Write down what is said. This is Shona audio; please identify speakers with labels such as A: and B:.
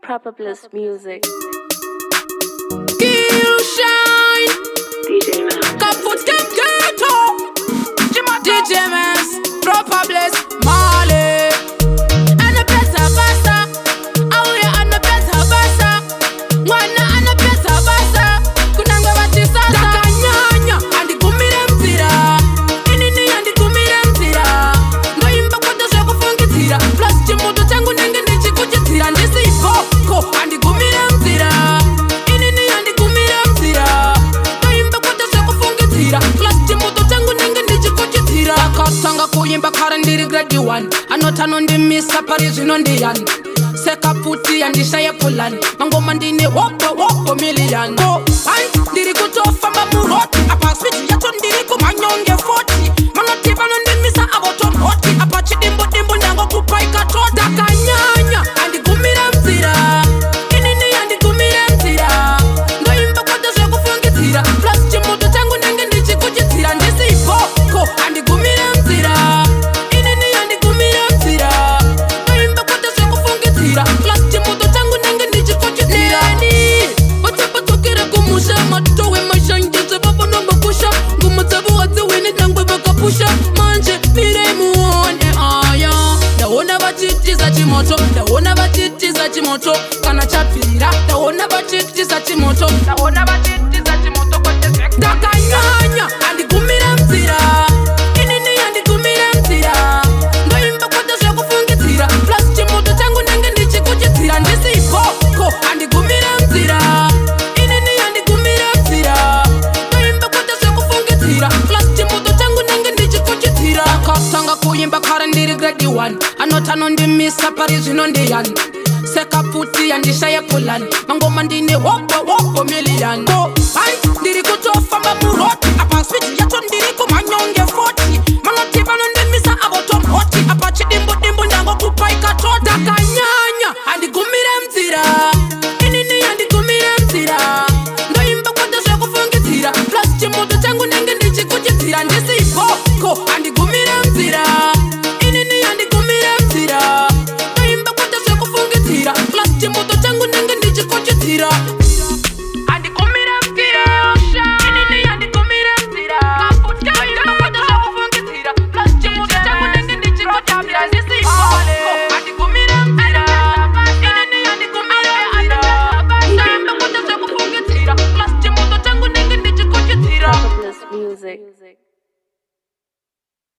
A: Proper Bliss Music.
B: Kill Shine
A: DJ Mass.
B: Kaput Dem Ghetto DJ Mass Proper Bliss Marley And a better bassa Auya and a better bassa Mwana and a better bassa Kunanga bati sasa Dakanyanya Andi kumire mtira Inini andi kumire mtira Ngoimba koto shoko fungitira Plus chimuto changu nenge ndichi kuchitira Ndisi hoko Andi kumire mtira Inini andi kumire mtira Ngoimba koto shoko fungitira Plus chimuto changu nenge ndichi kuchitira Dakatanga kuyimba kare ndiri grade 1 Anotano ndi misa pari zvino ndiyani Seka puti andishaye pulani Mangoma ndine woko million ndiri kutofamba muroti Apa switch yacho ndiri kumanyonge 40 Manotiva nondimisa avoton hoti Apa chidimbo ndango kupaika to Dakanyanya andigumira mzira Inini andigumira mzira Ngoimba kote zvekufungitira Plus chimuto changu nenge ndichikuchitira Ndisi hoko andigumira mzira Inini andigumira mzira Ngoimba kote zvekufungitira Plus chimuto changu nenge ndichikuchitira Vatsapatokera kumusha matowe mashangize vapa nombopusha ngumutsavu wadziwini tangwe vakapusha manje mirei muone aya ndaona vachitiza chimoto ndaona vachitiza chimoto kana chapfira ndaona vachitiza chimoto ndaona vachitiza chimoto kwete ndakanyanya andigumira mzira inini andigumira mzira ngoimba kwete zvekufungitira plus chimoto changu nenge ndichikuchitira ndisi hoko andigumira mzira inini andigumira mzira ngoimba kwete zvekufungitira plus chimoto changu nenge ndichikuchitira akatanga kuyimba kare ndiri grade 1 anotano ndimisa pari zvino ndiyani Seka puti andishaye pulani Mangoma ndine woko million ndiri kutofamba muroti Apa switch yacho ndiri